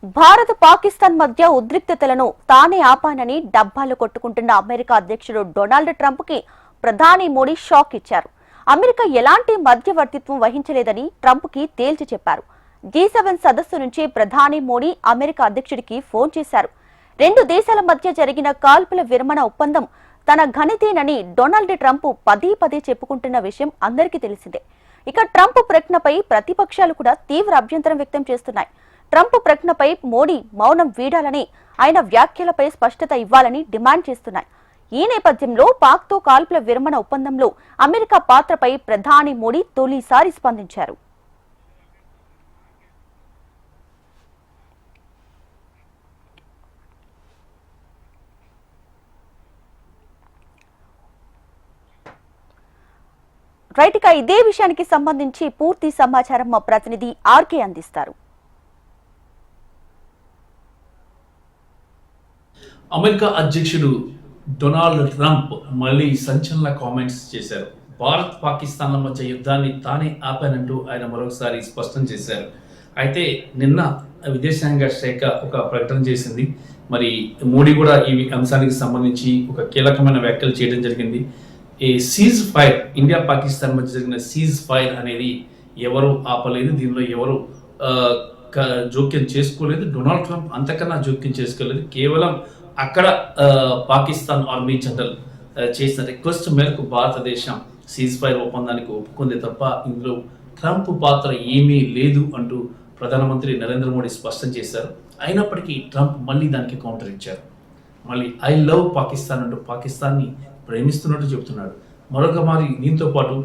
భారత్ పాకిస్తాన్ మధ్య ఉద్రిక్తతలను తానే ఆపానని డబ్బాలు కొట్టుకుంటున్న అమెరికా అధ్యక్షుడు డొనాల్డ్ ట్రంప్ కి ప్రధాని మోడీ షాక్ ఇచ్చారు. అమెరికా ఎలాంటి మధ్యవర్తిత్వం వహించలేదని ట్రంప్ కి తేల్చి చెప్పారు. G7 సదస్సు నుంచి ప్రధాని మోడీ అమెరికా అధ్యక్షుడికి ఫోన్ చేశారు. రెండు దేశాల మధ్య జరిగిన కాల్పుల విరమణ ఒప్పందం తన ఘనతేనని డొనాల్డ్ ట్రంప్ పదే చెప్పుకుంటున్న విషయం అందరికీ తెలిసిందే. ఇక ట్రంప్ ప్రకటనపై ప్రతిపక్షాలు కూడా తీవ్ర అభ్యంతరం వ్యక్తం చేస్తున్నాయి. ట్రంప్ ప్రకటనపై మోడీ మౌనం వీడాలని, ఆయన వ్యాఖ్యలపై స్పష్టత ఇవ్వాలని డిమాండ్ చేస్తున్నాయి. ఈ నేపథ్యంలో పాక్తో కాల్పుల విరమణ ఒప్పందంలో అమెరికా పాత్రపై ప్రధాని మోడీ తొలిసారి స్పందించారు. రైట్, ఇక ఇదే విషయానికి సంబంధించి పూర్తి సమాచారం మా ప్రతినిధి ఆర్కే అందిస్తారు. అమెరికా అధ్యక్షుడు డొనాల్డ్ ట్రంప్ మళ్ళీ సంచలన కామెంట్స్ చేశారు. భారత్ పాకిస్తాన్ల మధ్య యుద్ధాన్ని తానే ఆపానంటూ ఆయన మరొకసారి స్పష్టం చేశారు. అయితే నిన్న విదేశాంగ శాఖ ఒక ప్రకటన చేసింది. మరి మోడీ కూడా ఈ అంశానికి సంబంధించి ఒక కీలకమైన వ్యాఖ్యలు చేయడం జరిగింది. ఈ సీజ్ ఫైర్, ఇండియా పాకిస్తాన్ మధ్య జరిగిన సీజ్ ఫైర్ అనేది ఎవరు ఆపలేదు, దీనిలో ఎవరు జోక్యం చేసుకోలేదు. డొనాల్డ్ ట్రంప్ అంతకన్నా జోక్యం చేసుకోలేదు. కేవలం అక్కడ పాకిస్తాన్ ఆర్మీ జనరల్ చేసిన రిక్వెస్ట్ మేరకు భారతదేశం సీజ్ ఫైర్ ఒప్పందానికి ఒప్పుకుంది తప్ప ఇందులో ట్రంప్ పాత్ర ఏమీ లేదు అంటూ ప్రధానమంత్రి నరేంద్ర మోడీ స్పష్టం చేశారు. అయినప్పటికీ ట్రంప్ మళ్ళీ దానికి కౌంటర్ ఇచ్చారు. మళ్ళీ ఐ లవ్ పాకిస్తాన్ అంటూ పాకిస్తాన్ని ప్రేమిస్తున్నట్టు చెబుతున్నాడు. మరొక మారి దీంతో పాటు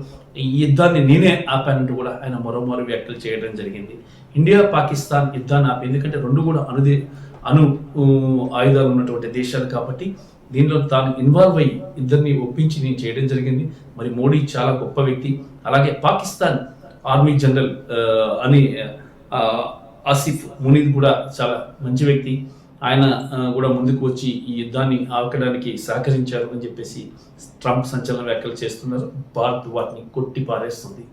ఈ యుద్ధాన్ని నేనే ఆపానంటూ కూడా ఆయన మరోమారు వ్యాఖ్యలు చేయడం జరిగింది. ఇండియా పాకిస్తాన్ యుద్ధాన్ని ఆపి, ఎందుకంటే రెండు కూడా అణు ఆయుధాలు ఉన్నటువంటి దేశాలు కాబట్టి దీనిలో తాను ఇన్వాల్వ్ అయ్యి ఇద్దరిని ఒప్పించి నేను చేయడం జరిగింది. మరి మోడీ చాలా గొప్ప వ్యక్తి. అలాగే పాకిస్తాన్ ఆర్మీ జనరల్ అని ఆసిఫ్ మునీర్ కూడా చాలా మంచి వ్యక్తి. ఆయన కూడా ముందుకు వచ్చి ఈ యుద్ధాన్ని ఆపడానికి సహకరించారు అని చెప్పేసి ట్రంప్ సంచలన వ్యాఖ్యలు చేస్తున్నారు. భారత్ వాటిని కొట్టి పారేస్తుంది.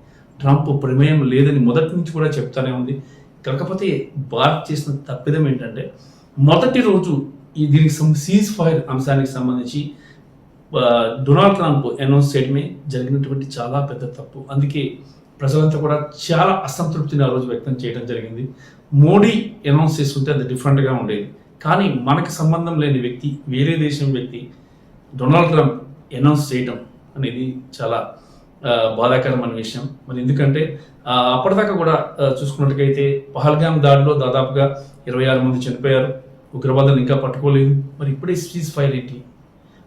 ట్రంప్ ప్రమేయం లేదని మొదటి నుంచి కూడా చెప్తానే ఉంది. కాకపోతే భారత్ చేసిన తప్పిదం ఏంటంటే, మొదటి రోజు దీనికి సీజ్ ఫైర్ అంశానికి సంబంధించి డొనాల్డ్ ట్రంప్ అనౌన్స్ చేయడమే జరిగినటువంటి చాలా పెద్ద తప్పు. అందుకే ప్రజలంతా కూడా చాలా అసంతృప్తిని ఆ రోజు వ్యక్తం చేయడం జరిగింది. మోడీ అనౌన్స్ చేస్తుంటే అది డిఫరెంట్గా ఉండేది. కానీ మనకు సంబంధం లేని వ్యక్తి, వేరే దేశం వ్యక్తి డొనాల్డ్ ట్రంప్ అనౌన్స్ చేయడం అనేది చాలా బాధాకరమైన విషయం. మరి ఎందుకంటే అప్పటిదాకా కూడా చూసుకున్నట్టుకైతే పహల్గామ్ దాడిలో దాదాపుగా 26 మంది చనిపోయారు. ఉగ్రవాదులను ఇంకా పట్టుకోలేదు. మరి ఇప్పుడే సీజ్ ఫైర్ ఏంటి?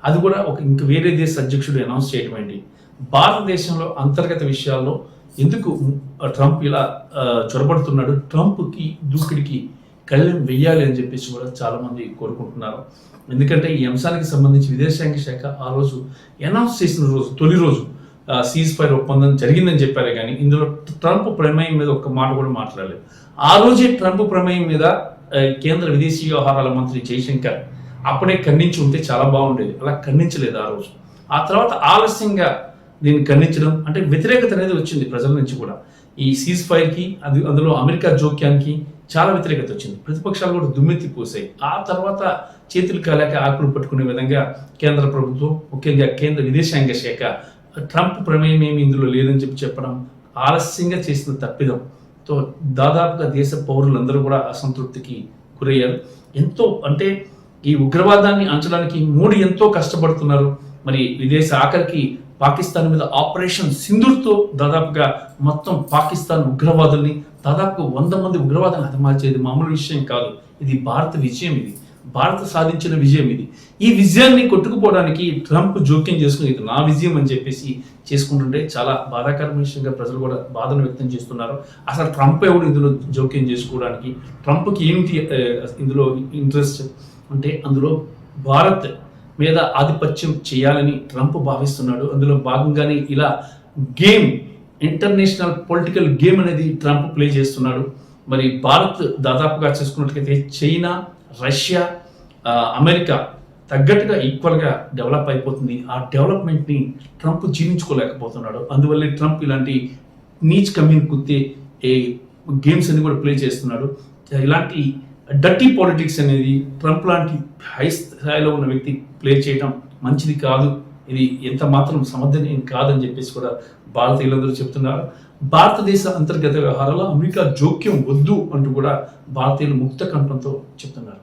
అది కూడా ఇంక వేరే దేశ అధ్యక్షుడు అనౌన్స్ చేయడం ఏంటి? భారతదేశంలో అంతర్గత విషయాల్లో ఎందుకు ట్రంప్ ఇలా చొరబడుతున్నాడు? ట్రంప్కి దూకుడికి కళ్ళెం వెయ్యాలి అని చెప్పేసి కూడా చాలా మంది కోరుకుంటున్నారు. ఎందుకంటే ఈ అంశానికి సంబంధించి విదేశాంగ శాఖ ఆ రోజు అనౌన్స్ చేసిన రోజు, తొలి రోజు సీజ్ ఫైర్ ఒప్పందం జరిగిందని చెప్పారు. కానీ ఇందులో ట్రంప్ ప్రమేయం మీద ఒక్క మాట కూడా మాట్లాడలేదు. ఆ రోజే ట్రంప్ ప్రమేయం మీద కేంద్ర విదేశీ వ్యవహారాల మంత్రి జయశంకర్ అప్పుడే ఖండించి ఉంటే చాలా బాగుండేది. అలా ఖండించలేదు ఆ రోజు. ఆ తర్వాత ఆలస్యంగా దీన్ని ఖండించడం అంటే వ్యతిరేకత అనేది వచ్చింది ప్రజల నుంచి కూడా. ఈ సీజ్ ఫైర్కి అందులో అమెరికా జోక్యానికి చాలా వ్యతిరేకత వచ్చింది. ప్రతిపక్షాలు కూడా దుమ్మెత్తి పోసాయి. ఆ తర్వాత చేతులు కాలేక ఆకులు పట్టుకునే విధంగా కేంద్ర ప్రభుత్వం, ముఖ్యంగా కేంద్ర విదేశాంగ శాఖ ట్రంప్ ప్రమేయం ఏమి ఇందులో లేదని చెప్పడం ఆలస్యంగా చేసిన తప్పిదంతో దాదాపుగా దేశ పౌరులందరూ కూడా అసంతృప్తికి గురయ్యారు. ఎంతో అంటే ఈ ఉగ్రవాదాన్ని అంచడానికి మోడీ ఎంతో కష్టపడుతున్నారు. మరి విదేశ ఆఖరికి పాకిస్తాన్ మీద ఆపరేషన్ సింధూర్తో దాదాపుగా మొత్తం పాకిస్తాన్ ఉగ్రవాదుల్ని దాదాపు 100 మంది ఉగ్రవాదాన్ని హతమార్చేది మామూలు విషయం కాదు. ఇది భారత విజయం. ఇది భారత సాధించిన విజయం. ఈ విజయాన్ని కొట్టుకుపోవడానికి ట్రంప్ జోక్యం చేసుకుని ఇది నా విజయం అని చెప్పేసి చేసుకుంటుంటే చాలా బాధాకరమైన విషయంగా ప్రజలు కూడా బాధను వ్యక్తం చేస్తున్నారు. అసలు ట్రంప్ ఎవడు ఇందులో జోక్యం చేసుకోవడానికి? ట్రంప్కి ఏమిటి ఇందులో ఇంట్రెస్ట్ అంటే, అందులో భారత్ మీద ఆధిపత్యం చేయాలని ట్రంప్ భావిస్తున్నాడు. అందులో భాగంగానే ఇలా గేమ్, ఇంటర్నేషనల్ పొలిటికల్ గేమ్ అనేది ట్రంప్ ప్లే చేస్తున్నాడు. మరి భారత్ దాదాపుగా చూసుకున్నట్లయితే చైనా, రష్యా, అమెరికా తగ్గట్టుగా ఈక్వల్గా డెవలప్ అయిపోతుంది. ఆ డెవలప్మెంట్ని ట్రంప్ జీర్ణించుకోలేకపోతున్నాడు. అందువల్లే ట్రంప్ ఇలాంటి నీచ్ కమ్యూన్ కుత్తే గేమ్స్ అన్ని కూడా ప్లే చేస్తున్నాడు. ఇలాంటి డర్టీ పాలిటిక్స్ అనేది ట్రంప్ లాంటి హై స్థాయిలో ఉన్న వ్యక్తి ప్లే చేయడం మంచిది కాదు, ఇది ఎంత మాత్రం సమర్థనీయం కాదని చెప్పేసి కూడా భారతీయులందరూ చెప్తున్నారు. భారతదేశ అంతర్గత వ్యవహారాల్లో అమెరికా జోక్యం వద్దు అంటూ కూడా భారతీయులు ముక్త కంఠంతో చెప్తున్నారు.